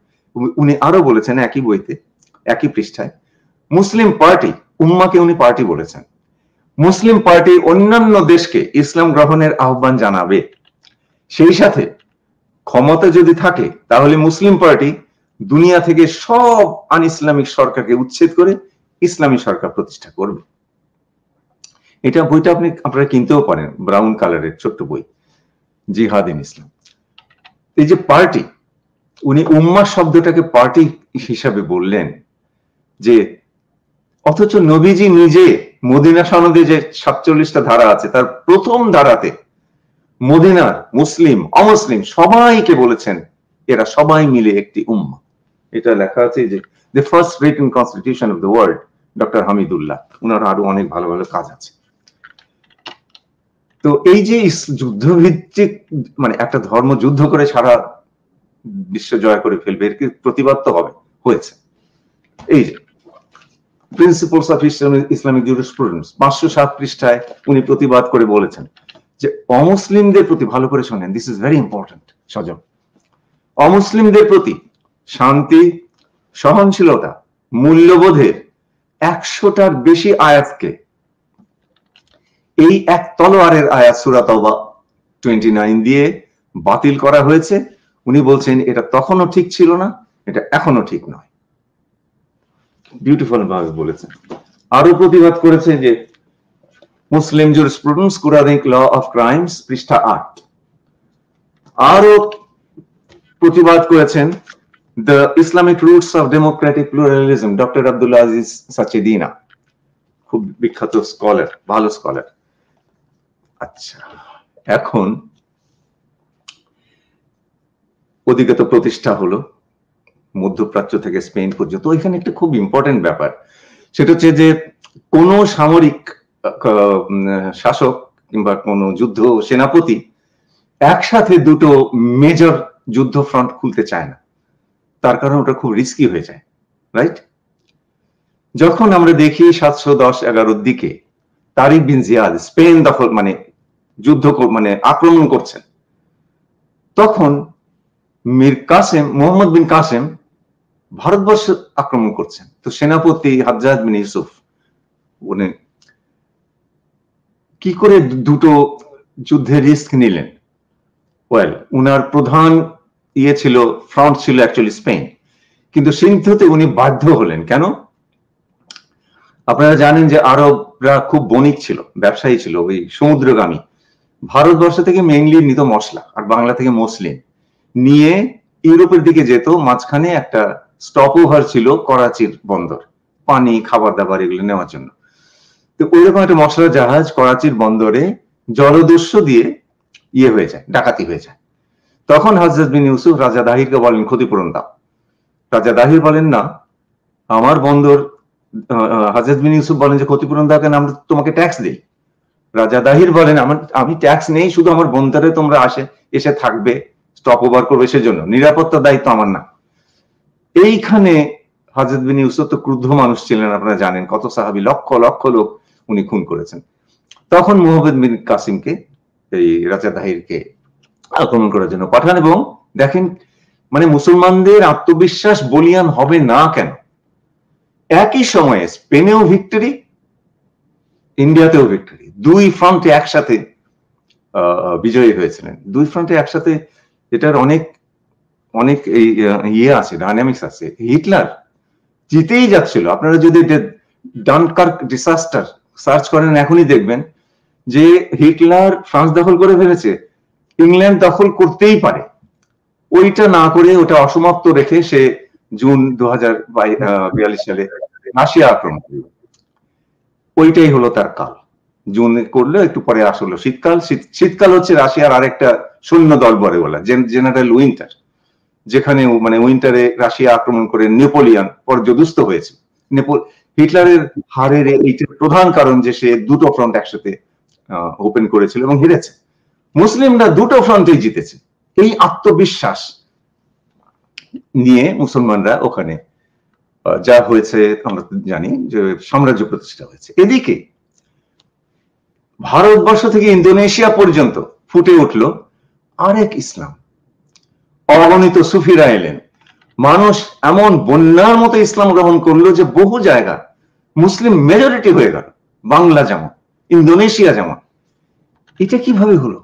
Speaker 2: উনি আরো বলেছেন একই বইতে, একই পৃষ্ঠায়, মুসলিম পার্টি, উম্মাকে উনি পার্টি বলেছেন, মুসলিম পার্টি অন্যান্য দেশকে ইসলাম গ্রহণের আহ্বান জানাবে। সেই সাথে ক্ষমতা যদি থাকে তাহলে মুসলিম পার্টি দুনিয়া থেকে সব আন ইসলামিক সরকারকে উচ্ছেদ করে ইসলামী সরকার প্রতিষ্ঠা করবে। এটা বইটা আপনারা কিনতেও পারেন, ব্রাউন কালারের ছোট্ট বই, জিহাদ ইন ইসলাম। এই যে পার্টি, উনি উম্মাহ শব্দটাকে পার্টি হিসাবে বললেন, যে অথচ নবীজি নিজে মদিনা সনদে যে 47টা ধারা আছে তার প্রথম ধারাতে মদিনার মুসলিম অমুসলিম সবাইকে বলেছেন এরা সবাই মিলে একটি উম্মাহ। এটা লেখা আছে যে the first written constitution of the world, doctor Hamidullah, ওনার আরো অনেক ভালো ভালো কাজ আছে। তো এই যে যুদ্ধভিত্তিক, মানে একটা ধর্ম যুদ্ধ করে সারা বিশ্ব জয় করে ফেলবে, এর প্রতিবাদ তো হয়েছে। এই যে প্রিন্সিপলস অফ ইসলামিক জুরিসপ্রুডেন্স 507 পৃষ্ঠায় উনি প্রতিবাদ করে বলেছেন যে অমুসলিমদের প্রতি, ভালো করে শোনেন, দিস ইজ ভেরি ইম্পর্টেন্ট সজল, অমুসলিমদের প্রতি শান্তি, সহনশীলতা, মূল্যবোধের 100টার বেশি আয়াতকে এই এক তলোয়ারের আয়াত সূরা তাওবা 29 দিয়ে বাতিল করা হয়েছে। উনি বলছেন এটা তখনও ঠিক ছিল না, এটা এখনো ঠিক নয়। বিউটিফুল ভাবে বলেছেন। আরো প্রতিবাদ করেছে যে Muslim jurisprudence Quranic law of crimes পৃষ্ঠা 8। আরো প্রতিবাদ করেছেন the Islamic roots of democratic pluralism, doctor Abdul Aziz Sachedina, খুব বিখ্যাত স্কলার, ভালো স্কলার। আচ্ছা, এখন ওদিকে তো প্রতিষ্ঠা হলো মধ্যপ্রাচ্য থেকে স্পেন পর্যন্ত। এখানে একটা খুব ইম্পর্টেন্ট ব্যাপার, সেটা হচ্ছে যে কোন সামরিক শাসক কিংবা কোন যুদ্ধ সেনাপতি একসাথে দুটো মেজর যুদ্ধ ফ্রন্ট খুলতে চায় না, তার কারণ ওটা খুব রিস্কি হয়ে যায়, রাইট? যখন আমরা দেখি 710-11 দিকে তারিক বিন জিয়াদ স্পেন দখল, মানে যুদ্ধ, মানে আক্রমণ করছেন, তখন মীর কাসেম, মোহাম্মদ বিন কাসেম ভারতবর্ষ আক্রমণ করছেন। তো সেনাপতি হাজ্জাজ বিন ইউসুফ উনি কি করে দুটো যুদ্ধের রিস্ক নিলেন? ওয়েল, উনার প্রধান ছিল, ফ্রন্ট ছিল অ্যাকচুয়ালি স্পেন, কিন্তু সিন্ধুতে উনি বাধ্য হলেন। কেন? আপনারা জানেন যে আরবরা খুব বণিক ছিল, ব্যবসায়ী ছিল, ওই সমুদ্রগামী। ভারতবর্ষ থেকে মেইনলি নিত মশলা, আর বাংলা থেকে মসলিন নিয়ে ইউরোপের দিকে যেত। মাঝখানে একটা স্টপ ওভার ছিল করাচির বন্দর, পানি, খাবার দাবার এগুলো নেওয়ার জন্য। তো ওইরকম একটা মশলা জাহাজ করাচির বন্দরে জলদস্যু দিয়ে হয়ে যায়, ডাকাতি হয়ে যায়। তখন হাজ্জাজ বিন ইউসুফ রাজা দাহিরকে বলেন ক্ষতিপূরণ দাও। রাজা দাহির বলেন না, আমার বন্দর হযরত বিন ইউসুফ বলেন যে ক্ষতিপূরণ দাও কেন, আমরা তোমাকে ট্যাক্স দিই। রাজা দাহির বলেন আমি ট্যাক্স নেই, শুধু আমার বন্দরে তোমরা এসে থাকবে, স্টপ ওভার করবে, সেজন্য নিরাপত্তার দায়িত্ব আমার না। এইখানে হযরত বিন ইউসুফ তো ক্রুদ্ধ মানুষ ছিলেন, আপনারা জানেন কত সাহাবী, লক্ষ লক্ষ লোক উনি খুন করেছেন। তখন মুহাম্মদ বিন কাসিমকে, এই রাজা দাহিরকে আক্রমণ করার জন্য পাঠান। এবং দেখেন মানে মুসলমানদের আত্মবিশ্বাস বলিয়ান হবে না কেন, একই সময়ে স্পেনেও ভিক্টরি, ইন্ডিয়াতেও ভিক্টরি, দুই ফ্রন্টে একসাথে বিজয়ী হয়েছিলেন, দুই ফ্রন্টে একসাথে। এটার অনেক অনেক ইয়ে আছে, ডাইনামিক্স আছে। হিটলার জিতেই যাচ্ছিল, আপনারা যদি ডানকার্ক ডিসাস্টার সার্চ করেন এখনই দেখবেন যে হিটলার ফ্রান্স দখল করে ফেলেছে, ইংল্যান্ড দখল করতেই পারে, ওইটা না করে ওটা অসমাপ্ত রেখে সে জুন 2042 সালে রাশিয়া আক্রমণ করল। ওইটাই হলো তার কাল। জুন করলে একটু পরে আসলো শীতকাল। শীতকাল হচ্ছে রাশিয়ার আরেকটা সৈন্য দল বলে বলা, জেনারেল উইন্টার, যেখানে মানে উইন্টারে রাশিয়া আক্রমণ করে নেপোলিয়ন পর্যদুস্ত হয়েছে। হিটলারের হারের এইটা প্রধান কারণ যে সে দুটো ফ্রন্ট একসাথে ওপেন করেছিল এবং হেরেছে। মুসলিমরা দুটো ফ্রন্টেই জিতেছে। এই আত্মবিশ্বাস নিয়ে মুসলমানরা ওখানে যা হয়েছে আমরা জানি যে সাম্রাজ্য প্রতিষ্ঠা হয়েছে। এদিকে ভারতবর্ষ থেকে ইন্দোনেশিয়া পর্যন্ত ফুটে উঠলো আরেক ইসলাম, অগণিত সুফিরা এলেন, মানুষ এমন বন্যার মতো ইসলাম গ্রহণ করলো যে বহু জায়গা মুসলিম মেজরিটি হয়ে গেল, বাংলা যেমন, ইন্দোনেশিয়া যেমন। এটা কিভাবে হলো?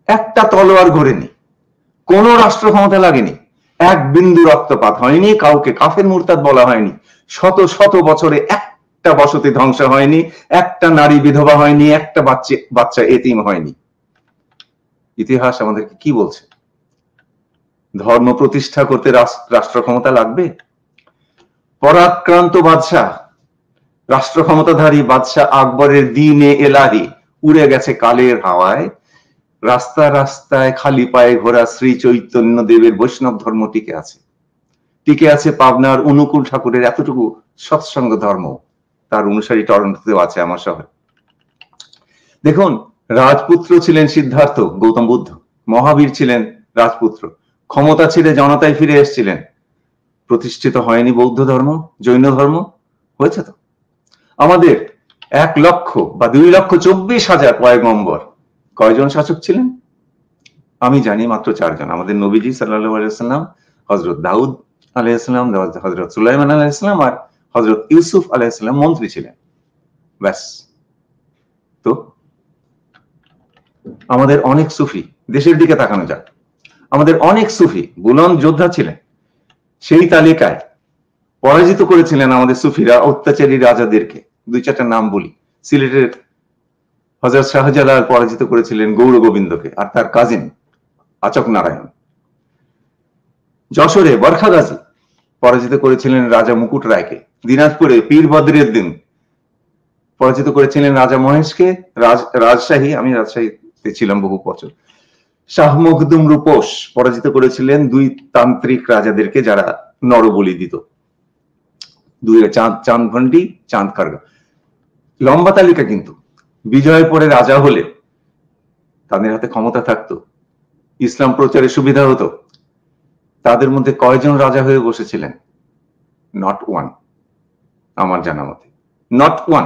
Speaker 2: একটা তলোয়ার ঘোরেনি, কোন রাষ্ট্র ক্ষমতা লাগেনি, এক বিন্দু রক্তপাত হয়নি, কাউকে কাফের মুরতাদ বলা হয়নি, শত শত বছরে একটা বসতি ধ্বংস হয়নি, একটা নারী বিধবা হয়নি, একটা বাচ্চা এতিম হয়নি। ইতিহাস আমাদেরকে কি বলছে? ধর্ম প্রতিষ্ঠা করতে রাষ্ট্র ক্ষমতা লাগবে? পরাক্রান্ত বাদশাহ, রাষ্ট্র ক্ষমতাধারী বাদশাহ আকবরের দিনে এলাহি উড়ে গেছে কালের হাওয়ায়। রাস্তায় রাস্তায় খালি পায়ে ঘোরা শ্রী চৈতন্য দেবের বৈষ্ণব ধর্ম টিকে আছে। টিকে আছে পাবনার অনুকূল ঠাকুরের এতটুকু সৎসঙ্গ ধর্ম, তার অনুসারী টরন্টোতেও আছে আমার শহরে। দেখুন, রাজপুত্র ছিলেন সিদ্ধার্থ গৌতম বুদ্ধ, মহাবীর ছিলেন রাজপুত্র, ক্ষমতা ছেড়ে জনতায় ফিরে এসেছিলেন। প্রতিষ্ঠিত হয়নি বৌদ্ধ ধর্ম, জৈন ধর্ম? হয়েছে তো। আমাদের 1,00,000 বা 2,24,000 পয়গম্বর, কয়জন শাসক ছিলেন? আমি জানি মাত্র 4 জন। আমাদের নবীজি সাল্লাল্লাহু আলাইহি ওয়াসাল্লাম, হযরত দাউদ আলাইহিস সালাম, হযরত সুলাইমান আলাইহিস সালাম আর হযরত ইউসুফ আলাইহিস সালাম মন্ত্রী ছিলেন, ব্যাস। তো আমাদের অনেক সুফি, দেশের দিকে তাকানো যাক, আমাদের অনেক সুফি বুলন্দ যোদ্ধা ছিলেন। সেই তালিকায় পরাজিত করেছিলেন আমাদের সুফিরা অত্যাচারী রাজাদেরকে। 2-4টা নাম বলি। সিলেটের হযরত শাহজালাল পরাজিত করেছিলেন গৌর গোবিন্দকে আর তার কাজিন আচক নারায়ণ। যশোরে বরখা গাজী পরাজিত করেছিলেন রাজা মুকুট রায়কে। দিনাজপুরে পীর বদরুদ্দিন পরাজিত করেছিলেন রাজা মহেশকে। রাজশাহী, আমি রাজশাহীতে ছিলাম বহু বছর, শাহ মখদুম রূপোশ পরাজিত করেছিলেন 2 তান্ত্রিক রাজাদেরকে যারা নরবলি দিত। চাঁদ ভন্ডি, চাঁদ খারগা। লম্বা তালিকা। কিন্তু বিজয়ের পরে রাজা হলে তাদের হাতে ক্ষমতা থাকতো, ইসলাম প্রচারে সুবিধা হতো। তাদের মধ্যে কয়জন রাজা হয়ে বসেছিলেন? নট ওয়ান, আমার জানা মতে নট ওয়ান,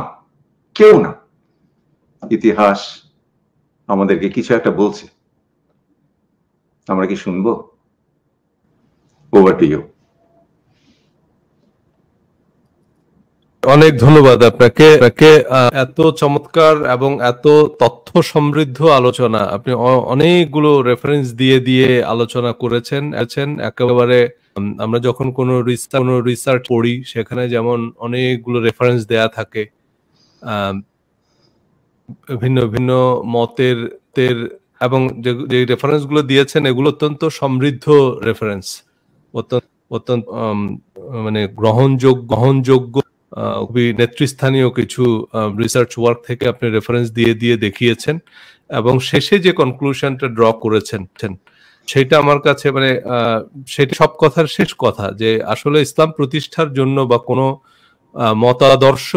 Speaker 2: কেউ না। ইতিহাস আমাদেরকে কিছু একটা বলছে, আমরা কি শুনবো? Over to you.
Speaker 1: অনেক ধন্যবাদ আপনাকে। এত চমৎকার এবং এত তথ্য সমৃদ্ধ আলোচনা, আপনি অনেকগুলো রেফারেন্স দিয়ে দিয়ে আলোচনা করেছেন। একেবারে আমরা যখন কোনো রিসার্চ পড়ি সেখানে যেমন অনেকগুলো রেফারেন্স দেয়া থাকে, ভিন্ন ভিন্ন মতের, এবং যে রেফারেন্স গুলো দিয়েছেন এগুলো অত্যন্ত সমৃদ্ধ রেফারেন্স, অত্যন্ত মানে গ্রহণযোগ্য, খুবই নেতৃস্থানীয় কিছু রিসার্চ ওয়ার্ক থেকে আপনি রেফারেন্স দিয়ে দিয়ে দেখিয়েছেন। এবং শেষে যে কনক্লুশনটা ড্র করেছেন সেটা আমার কাছে মানে সেটা সব কথার শেষ কথা, যে আসলে ইসলাম প্রতিষ্ঠার জন্য বা কোনো মতাদর্শ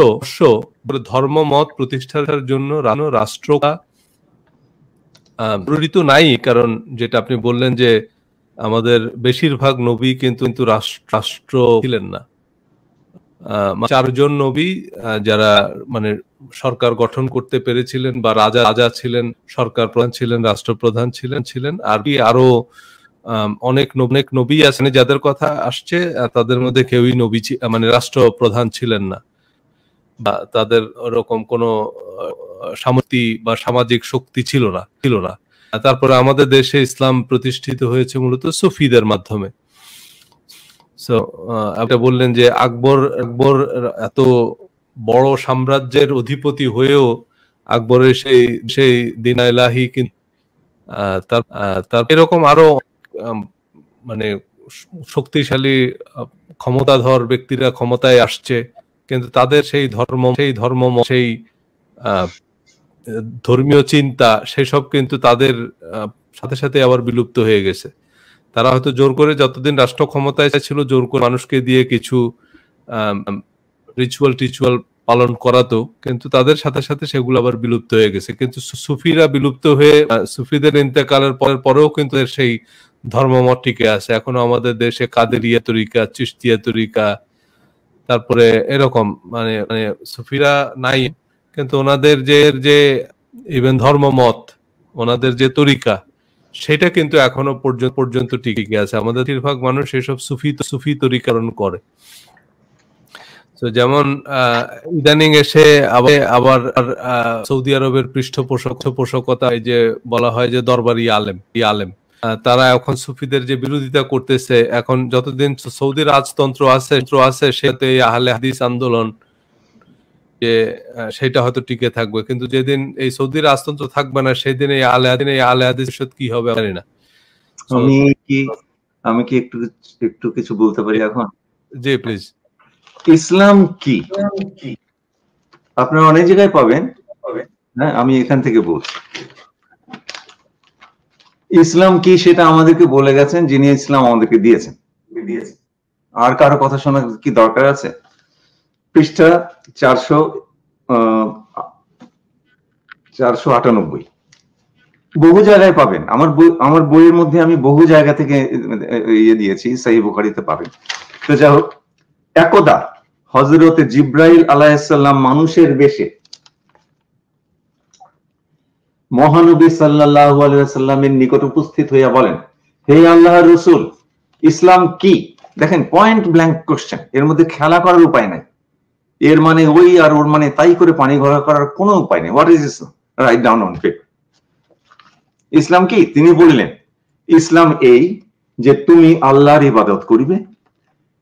Speaker 1: ধর্ম মত প্রতিষ্ঠার জন্য রাষ্ট্র জরুরি তো নাই, কারণ যেটা আপনি বললেন যে আমাদের বেশিরভাগ নবী কিন্তু রাষ্ট্র ছিলেন না। 4 জন নবী যারা মানে সরকার গঠন করতে পেরেছিলেন, বা রাজা ছিলেন, সরকার প্রধান ছিলেন, রাষ্ট্রপ্রধান ছিলেন। আর কি আরো অনেক নবী আছেন যাদের কথা আসছে, তাদের মধ্যে কেউই নবী মানে রাষ্ট্রপ্রধান ছিলেন না, বা তাদের ওরকম কোনো সামর্থ্য বা সামাজিক শক্তি ছিল না। তারপরে আমাদের দেশে ইসলাম প্রতিষ্ঠিত হয়েছে মূলত সুফিদের মাধ্যমে। সো আপনি বললেন যে আকবর এত বড় সাম্রাজ্যের অধিপতি হয়েও আকবরের সেই দিন ইলাহি কিন্তু তার এরকম আরো মানে শক্তিশালী ক্ষমতাধর ব্যক্তিরা ক্ষমতায় আসছে, কিন্তু তাদের সেই ধর্ম সেই ধর্মীয় চিন্তা সেসব কিন্তু তাদের সাথে সাথে আবার বিলুপ্ত হয়ে গেছে। তারা হয়তো জোর করে, যতদিন রাষ্ট্র ক্ষমতায় ছিল, জোর করে মানুষকে দিয়ে কিছু রিচুয়াল পালন করাতো, কিন্তু তাদের সাথে সাথে সেগুলো আবার বিলুপ্ত হয়ে গেছে। কিন্তু সুফিরা বিলুপ্ত হয়ে সুফিদের ইন্তেকালের পরেও কিন্তু সেই ধর্মমত টিকে আছে এখনো আমাদের দেশে। কাদেরিয়া তরিকা, চিশতিয়া তরিকা, তারপরে এরকম মানে সুফিরা নাই, কিন্তু ওনাদের যে ইভেন ধর্মমত, ওনাদের যে তরিকা, সেটা কিন্তু এখনো পর্যন্ত টিকে আছে। আমাদের বেশিরভাগ মানুষ এসব সুফি তরিকারণ করে। তো যেমন ইদানিং এসে আবার সৌদি আরবের পৃষ্ঠপোষকতা, যে বলা হয় যে দরবারি আলেম, তারা এখন সুফিদের যে বিরোধিতা করতেছে। এখন যতদিন সৌদি রাজতন্ত্র আছে সেটাতে আহলে হাদিস আন্দোলন যে সেটা হয়তো টিকে থাকবে, কিন্তু যেদিন এই সৌদি রাজতন্ত্র থাকবে না, সেদিন এই আহলে হাদিস কি হবে জানি না।
Speaker 2: আমি কি একটু কিছু বলতে পারি এখন?
Speaker 1: জি প্লিজ।
Speaker 2: ইসলাম কি আপনারা অনেক জায়গায় পাবেন, হ্যাঁ, আমি এখান থেকে বলছি। ইসলাম কি সেটা আমাদেরকে বলে গেছেন যিনি ইসলাম আমাদেরকে দিয়েছেন। আর কারো কথা শোনা কি দরকার আছে? পৃষ্ঠা 498 বহু জায়গায় পাবেন। আমার বইয়ের মধ্যে আমি বহু জায়গা থেকে দিয়েছি, সহিহ বুখারীতে পাবেন। তো যাই হোক, একদা হযরতে জিবরাইল আলাইহিস সালাম মানুষের বেশে মহানবী সাল্লাল্লাহু আলাইহি ওয়াসাল্লামের নিকট উপস্থিত হইয়া বলেন, হে আল্লাহর রাসূল, ইসলাম কি? দেখেন, পয়েন্ট ব্ল্যাঙ্ক কোশ্চেন, এর মধ্যে খেলা করার উপায় নাই। এর মানে ওই আর ওর মানে তাই করে পানি ঘোরা করার কোনো উপায় নেই। What is Islam? Right down on paper. Islam কি? তিনি বললেন, ইসলাম এই যে তুমি আল্লাহর ইবাদত করিবে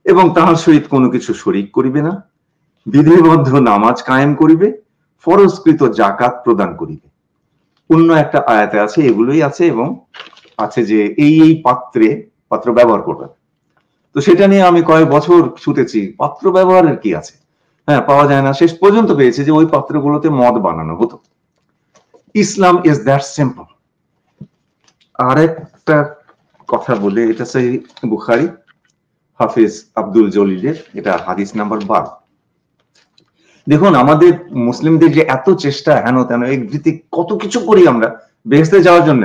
Speaker 2: এবং তাহার সহিত কোনো কিছু শরীক করিবে না, বিধিবদ্ধ নামাজ কায়েম করিবে, ফরজকৃত যাকাত প্রদান করিবে। অন্য একটা আয়াতে আছে, এগুলোই আছে, এবং আছে যে এই পাত্র ব্যবহার করবে। তো সেটা নিয়ে আমি কয়েক বছর ছুটেছি, পাত্র ব্যবহারের কি আছে, হ্যাঁ, পাওয়া যায় না। শেষ পর্যন্ত পেয়েছি যে ওই পাত্রগুলোতে মদ বানানো হতো। ইসলাম ইজ দ্যাট সিম্পল। আরেকটা কথা বলে, এটা সহিহ বুখারী, হাফিজ আব্দুল জলিলের, এটা হাদিস নাম্বার 12। দেখুন, আমাদের মুসলিমদের যে এত চেষ্টা, হেন তেন এভরিথিং, কত কিছু করি আমরা বেহেশতে যাওয়ার জন্য,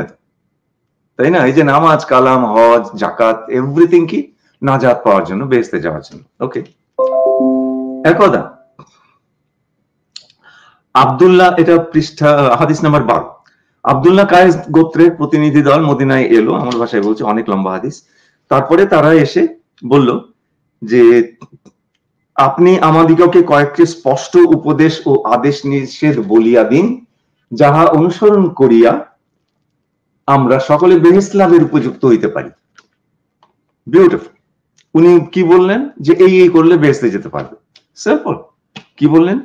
Speaker 2: তাই না? এই যে নামাজ, কালাম, হজ, যাকাত, এভরিথিং কি নাজাত পাওয়ার জন্য, বেহেশতে যাওয়ার জন্য। ওকে, একদা আব্দুল্লাহ, এটা পৃষ্ঠা হাদিস নাম্বার 12, আব্দুল্লাহ কায়েস গোত্রের প্রতিনিধি দল মদিনায় এলো, আমার ভাষায় বলছে, অনেক লম্বা হাদিস। তারপরে তারা এসে বলল যে, আপনি আমাদিগকে কয়েকটি স্পষ্ট উপদেশ ও আদেশ নিষেধ বলিয়া দিন, যাহা অনুসরণ করিয়া আমরা সকলে বেহেশত লাভের উপযুক্ত হইতে পারি। বিউটিফুল। উনি কি বললেন? যে এই করলে বেহেশতে যেতে পারবে। সিম্পল। কি বললেন?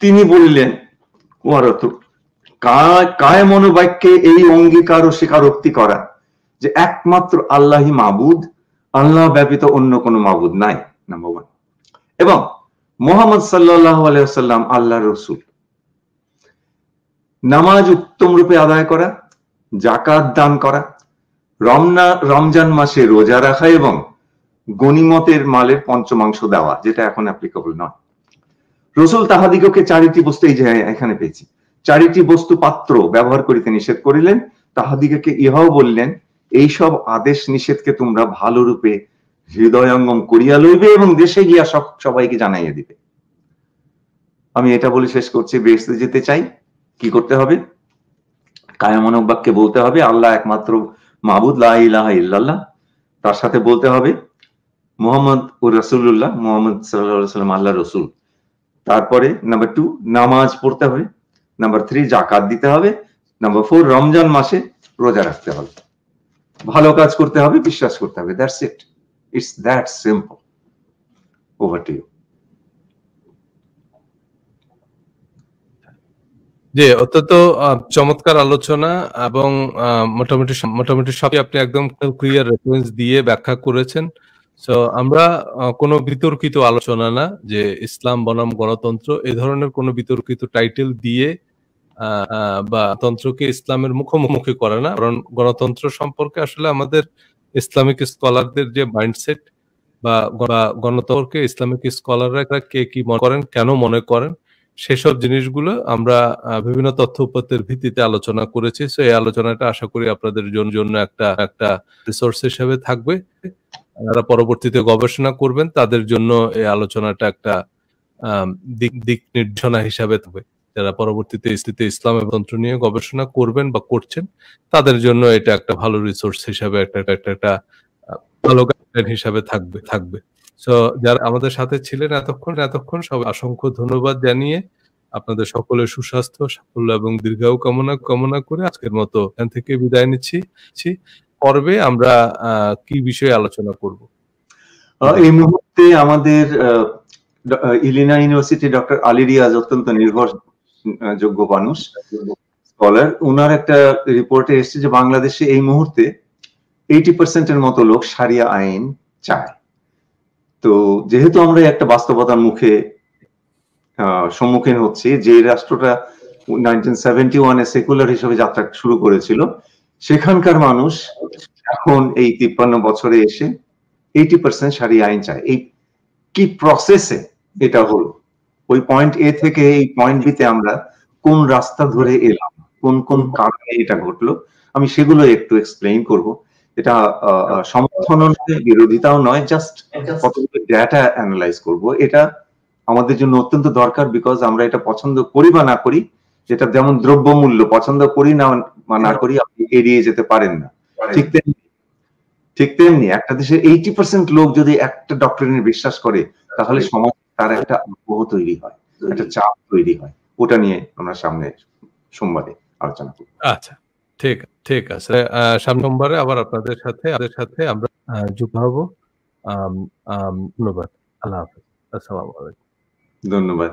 Speaker 2: তিনি বললেন, কায় মনোবাক্যে এই অঙ্গীকার ও স্বীকারোক্তি করা যে একমাত্র আল্লাহই মাবুদ, আল্লাহ ব্যতীত অন্য কোনো মাবুদ নাই, নাম্বার 1, এবং মুহাম্মদ সাল্লাল্লাহু আলাইহি ওয়াসাল্লাম আল্লাহর রাসূল। নামাজ উত্তম রূপে আদায় করা, যাকাত দান করা, রমজান মাসে রোজা রাখা এবং গনিমতের মালের পঞ্চমাংশ দেওয়া, যেটা এখন অ্যাপ্লিকেবল নয়। রসুল তাহাদিগকে চারিটি বস্তু, এই যে এখানে পেয়েছি, চারিটি বস্তু পাত্র ব্যবহার করিতে নিষেধ করিলেন, তাহাদিগকে ইহাও বললেন, এইসব আদেশ নিষেধকে তোমরা ভালো রূপে হৃদয়ঙ্গম করিয়া লইবে এবং দেশে গিয়া সবাইকে জানাইয়া দিবে। আমি এটা বলে শেষ করছি, বেহেশতে যেতে চাই কি করতে হবে? কায়ামনক বাক্যে বলতে হবে আল্লাহ একমাত্র মাবুদ, লা ইলাহা ইল্লাল্লাহ। তার সাথে বলতে হবে মুহাম্মদ ও রাসূলুল্লাহ, মুহাম্মদ সাল্লাল্লাহু আলাইহি ওয়াসাল্লাম আল্লাহর রাসূল। তারপরে নাম্বার 2 নামাজ পড়তে হবে, নাম্বার 3 যাকাত দিতে হবে, নাম্বার 4 রমজান মাসে রোজা রাখতে হবে, ভালো কাজ করতে হবে, বিশ্বাস করতে হবে। That's it, it's that simple. Over to you.
Speaker 1: জি, অত্যন্ত চমৎকার আলোচনা এবং মোটামুটি সবই আপনি একদম ক্লিয়ার রেফারেন্স দিয়ে ব্যাখ্যা করেছেন। সো আমরা কোনো বিতর্কিত আলোচনা না যে ইসলাম বনাম গণতন্ত্র, এই ধরনের কোনো বিতর্কিত টাইটেল দিয়ে বা তন্ত্রকে ইসলামের মুখোমুখি করে না, কারণ গণতন্ত্র সম্পর্কে আসলে আমাদের ইসলামিক স্কলারদের যে মাইন্ডসেট বা গণতন্ত্রকে ইসলামিক স্কলাররা কে কি মনে করেন, কেন মনে করেন, সেসব জিনিসগুলো আমরা বিভিন্ন তথ্য উপাত্তের ভিত্তিতে আলোচনা করেছি। সো এই আলোচনাটা আশা করি আপনাদের জন্য একটা রিসোর্স হিসেবে থাকবে। যারা পরবর্তীতে গবেষণা করবেন তাদের জন্য এই আলোচনাটা একটা দিক নির্দেশনা হিসাবে থাকবে। যারা পরবর্তীতে ইসলাম এবং তন্ত্র নিয়ে গবেষণা করবেন বা করছেন তাদের জন্য এটা একটা ভালো রিসোর্স হিসাবে একটা ভালো গাইডলাইন হিসাবে থাকবে। সো যারা আমাদের সাথে ছিলেন এতক্ষণ সবাই অসংখ্য ধন্যবাদ জানিয়ে আপনাদের সকলের সুস্বাস্থ্য, সাফল্য এবং দীর্ঘায়ু কামনা করে আজকের মতো এখান থেকে বিদায় নিচ্ছি। পর্বে আমরা কি বিষয়ে আলোচনা করব?
Speaker 2: এই মুহূর্তে আমাদের Illinois university doctor Ali Riaz অত্যন্ত নির্ভরযোগ্য মানুষ, স্কলার। উনার একটা রিপোর্টে এসেছে যে বাংলাদেশে এই মুহূর্তে 80% এর মতো লোক শারিয়া আইন চায়। তো যেহেতু আমরা একটা বাস্তবতার সম্মুখীন হচ্ছি, যে রাষ্ট্রটা 1971 সেকুলার হিসেবে যাত্রা শুরু করেছিল, সেখানকার মানুষ এখন এই 53 বছরে এসে 80% শারিয়া আইন চায়। এই কি প্রসেসে এটা হলো, ওই পয়েন্ট এ থেকে এই পয়েন্ট বি তে আমরা কোন রাস্তা ধরে এলাম, কোন কারণে এটা ঘটলো, আমি সেগুলো একটু এক্সপ্লেইন করব। এটা সমর্থনও নয়, বিরোধিতাও নয়, জাস্ট কতগুলো ডেটা অ্যানালাইজ করব। এটা আমাদের জন্য অত্যন্ত দরকার, বিকজ আমরা এটা পছন্দ করি বা না করি, যেটা যেমন দ্রব্যমূল্য পছন্দ করি না করি আপনি এড়িয়ে যেতে পারেন না, ঠিক তেমনি একটা দেশের 80% লোক যদি একটা ডক্টরিনে বিশ্বাস করে, তাহলে সমাজ তার একটা আগ্রহ তৈরি হয়, একটা চাপ তৈরি হয়। ওটা নিয়ে আমরা সামনে সোমবারে আলোচনা করব।
Speaker 1: আচ্ছা, ঠিক আছে। সামনের সোমবারে আবার আপনাদের সাথে আমরা যুক্ত হব। ধন্যবাদ। আল্লাহ হাফেজ। আসসালামু আলাইকুম।
Speaker 2: ধন্যবাদ।